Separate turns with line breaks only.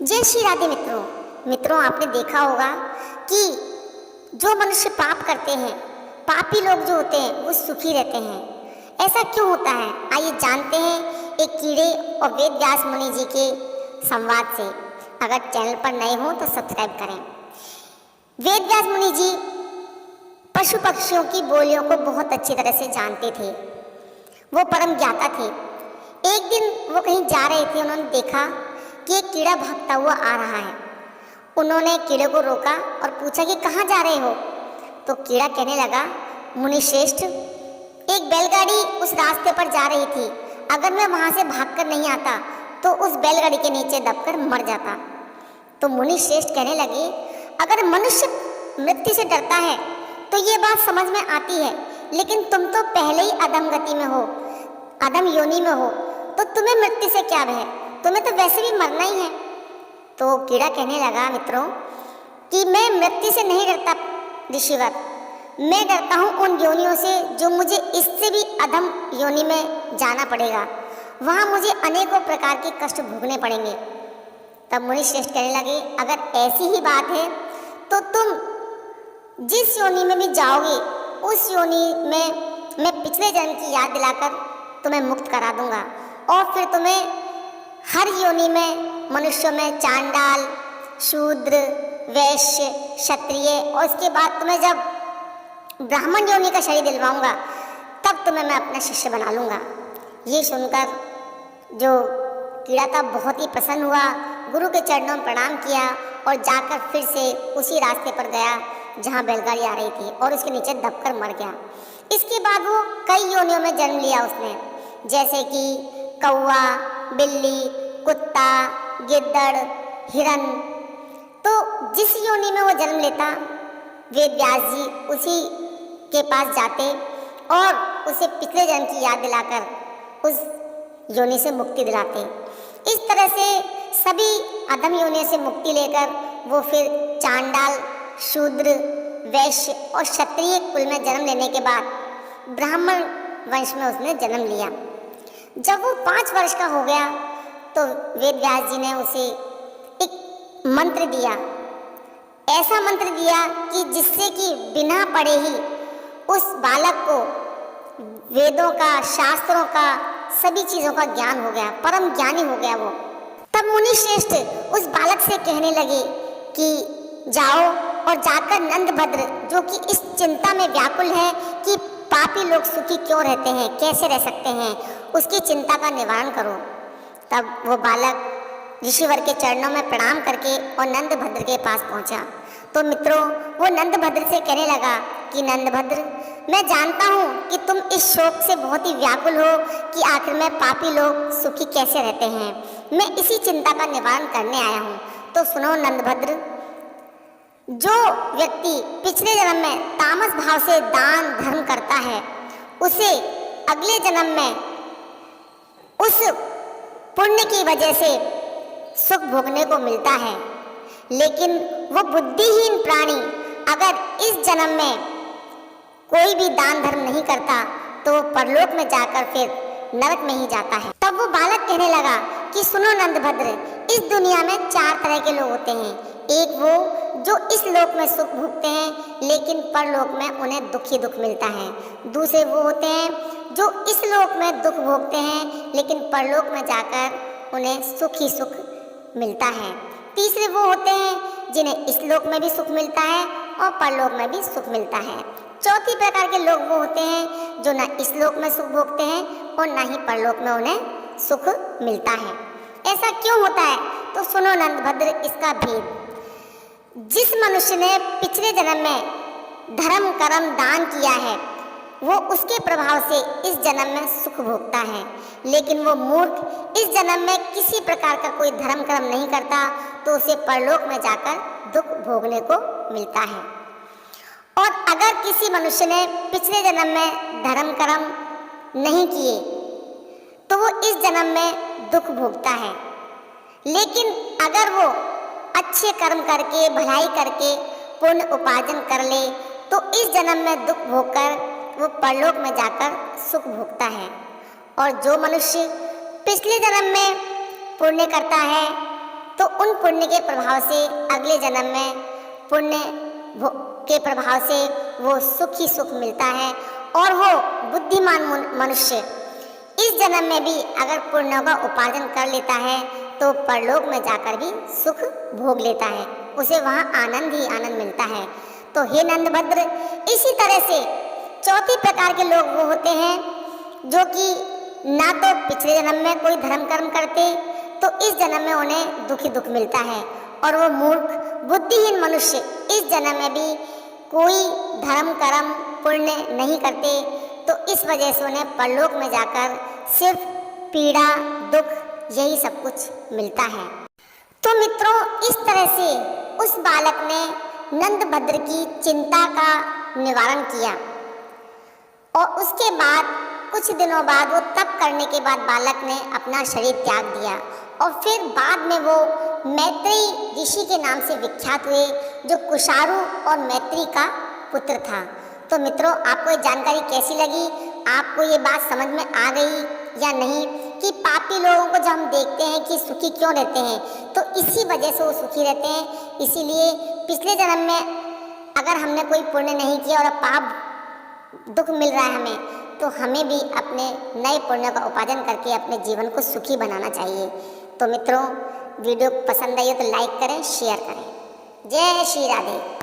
जय श्री राधे मित्रों। मित्रों, आपने देखा होगा कि जो मनुष्य पाप करते हैं, पापी लोग जो होते हैं, वो सुखी रहते हैं। ऐसा क्यों होता है? आइए जानते हैं एक कीड़े और वेद व्यास मुनि जी के संवाद से। अगर चैनल पर नए हो तो सब्सक्राइब करें। वेद व्यास मुनि जी पशु पक्षियों की बोलियों को बहुत अच्छी तरह से जानते थे। वो परम ज्ञाता थे। एक दिन वो कहीं जा रहे थे, उन्होंने देखा कि एक कीड़ा भागता हुआ आ रहा है। उन्होंने कीड़े को रोका और पूछा कि कहाँ जा रहे हो? तो कीड़ा कहने लगा, मुनि श्रेष्ठ, एक बैलगाड़ी उस रास्ते पर जा रही थी। अगर मैं वहां से भागकर नहीं आता तो उस बैलगाड़ी के नीचे दबकर मर जाता। तो मुनि श्रेष्ठ कहने लगे, अगर मनुष्य मृत्यु से डरता है तो ये बात समझ में आती है, लेकिन तुम तो पहले ही अधम गति में हो, अधम योनि में हो, तो तुम्हें मृत्यु से क्या भय? तुम्हें तो वैसे भी मरना ही है। तो कीड़ा कहने लगा, मित्रों, कि मैं मृत्यु से नहीं डरता ऋषिवर, मैं डरता हूँ उन योनियों से जो मुझे इससे भी अधम योनि में जाना पड़ेगा। वहाँ मुझे अनेकों प्रकार के कष्ट भोगने पड़ेंगे। तब मुनि श्रेष्ठ कहने लगे, अगर ऐसी ही बात है तो तुम जिस योनि में भी जाओगे उस योनि में मैं पिछले जन्म की याद दिलाकर तुम्हें मुक्त करा दूंगा, और फिर तुम्हें हर योनि में, मनुष्यों में चांडाल, शूद्र, वैश्य, क्षत्रिय, और इसके बाद तुम्हें जब ब्राह्मण योनि का शरीर दिलवाऊंगा तब तुम्हें मैं अपना शिष्य बना लूँगा। ये सुनकर जो कीड़ा था बहुत ही प्रसन्न हुआ, गुरु के चरणों में प्रणाम किया और जाकर फिर से उसी रास्ते पर गया जहाँ बैलगाड़ी आ रही थी और उसके नीचे दबकर मर गया। इसके बाद वो कई योनियों में जन्म लिया उसने, जैसे कि कौवा, बिल्ली, कुत्ता, गिद्दड़, हिरन। तो जिस योनि में वो जन्म लेता, वेद व्यास जी उसी के पास जाते और उसे पिछले जन्म की याद दिलाकर उस योनि से मुक्ति दिलाते। इस तरह से सभी अधम योनि से मुक्ति लेकर वो फिर चांडाल, शूद्र, वैश्य और क्षत्रिय कुल में जन्म लेने के बाद ब्राह्मण वंश में उसने जन्म लिया। जब वो 5 वर्ष का हो गया तो वेद व्यास जी ने उसे एक मंत्र दिया, ऐसा मंत्र दिया कि जिससे कि बिना पढ़े ही उस बालक को वेदों का, शास्त्रों का, सभी चीज़ों का ज्ञान हो गया, परम ज्ञानी हो गया वो। तब मुनि श्रेष्ठ उस बालक से कहने लगे कि जाओ और जाकर नंदभद्र, जो कि इस चिंता में व्याकुल है कि पापी लोग सुखी क्यों रहते हैं, कैसे रह सकते हैं, उसकी चिंता का निवारण करो। तब वो बालक ऋषिवर के चरणों में प्रणाम करके और नंदभद्र के पास पहुंचा। तो मित्रों, वो नंदभद्र से कहने लगा कि नंदभद्र, मैं जानता हूँ कि तुम इस शोक से बहुत ही व्याकुल हो कि आखिर में पापी लोग सुखी कैसे रहते हैं। मैं इसी चिंता का निवारण करने आया हूँ। तो सुनो नंदभद्र, जो व्यक्ति पिछले जन्म में तामस भाव से दान धर्म करता है, उसे अगले जन्म में उस पुण्य की वजह से सुख भोगने को मिलता है। लेकिन वो बुद्धिहीन प्राणी अगर इस जन्म में कोई भी दान धर्म नहीं करता तो वो परलोक में जाकर फिर नरक में ही जाता है। तब वो बालक कहने लगा कि सुनो नंदभद्र, इस दुनिया में 4 तरह के लोग होते हैं। एक वो जो इस लोक में सुख भोगते हैं लेकिन परलोक में उन्हें दुख ही दुख मिलता है। दूसरे वो होते हैं जो इस लोक में दुख भोगते हैं लेकिन परलोक में जाकर उन्हें सुख ही सुख मिलता है। तीसरे वो होते हैं जिन्हें इस लोक में भी सुख मिलता है और परलोक में भी सुख मिलता है। चौथी प्रकार के लोग वो होते हैं जो ना इस लोक में सुख भोगते हैं और ना ही परलोक में उन्हें सुख मिलता है। ऐसा क्यों होता है? तो सुनो नंदभद्र, इसका भेद। जिस मनुष्य ने पिछले जन्म में धर्म कर्म दान किया है, वो उसके प्रभाव से इस जन्म में सुख भोगता है। लेकिन वो मूर्ख इस जन्म में किसी प्रकार का कोई धर्म कर्म नहीं करता तो उसे परलोक में जाकर दुख भोगने को मिलता है। और अगर किसी मनुष्य ने पिछले जन्म में धर्म कर्म नहीं किए तो वो इस जन्म में दुख भोगता है। लेकिन अगर वो अच्छे कर्म करके, भलाई करके पुण्य उपार्जन कर ले तो इस जन्म में दुख भोगकर वो परलोक में जाकर सुख भोगता है। और जो मनुष्य पिछले जन्म में पुण्य करता है तो उन पुण्य के प्रभाव से अगले जन्म में पुण्य के प्रभाव से वो सुख ही सुख मिलता है, और वो बुद्धिमान मनुष्य इस जन्म में भी अगर पुण्यों का उपार्जन कर लेता है तो परलोक में जाकर भी सुख भोग लेता है, उसे वहाँ आनंद ही आनंद मिलता है। तो हे नंदभद्र, इसी तरह से चौथी प्रकार के लोग वो होते हैं जो कि ना तो पिछले जन्म में कोई धर्म कर्म करते, तो इस जन्म में उन्हें दुख ही दुख मिलता है, और वो मूर्ख बुद्धिहीन मनुष्य इस जन्म में भी कोई धर्म कर्म पुण्य नहीं करते, तो इस वजह से उन्हें परलोक में जाकर सिर्फ पीड़ा दुख यही सब कुछ मिलता है। तो मित्रों, इस तरह से उस बालक ने नंदभद्र की चिंता का निवारण किया, और उसके बाद कुछ दिनों बाद वो तप करने के बाद बालक ने अपना शरीर त्याग दिया, और फिर बाद में वो मैत्रेयी ऋषि के नाम से विख्यात हुए, जो कुशारु और मैत्री का पुत्र था। तो मित्रों, आपको ये जानकारी कैसी लगी? आपको ये बात समझ में आ गई या नहीं कि पापी लोगों को जब हम देखते हैं कि सुखी क्यों रहते हैं, तो इसी वजह से वो सुखी रहते हैं। इसीलिए पिछले जन्म में अगर हमने कोई पुण्य नहीं किया और पाप दुख मिल रहा है हमें, तो हमें भी अपने नए पुण्य का उपार्जन करके अपने जीवन को सुखी बनाना चाहिए। तो मित्रों, वीडियो पसंद आई हो तो लाइक करें, शेयर करें। जय श्री राधे।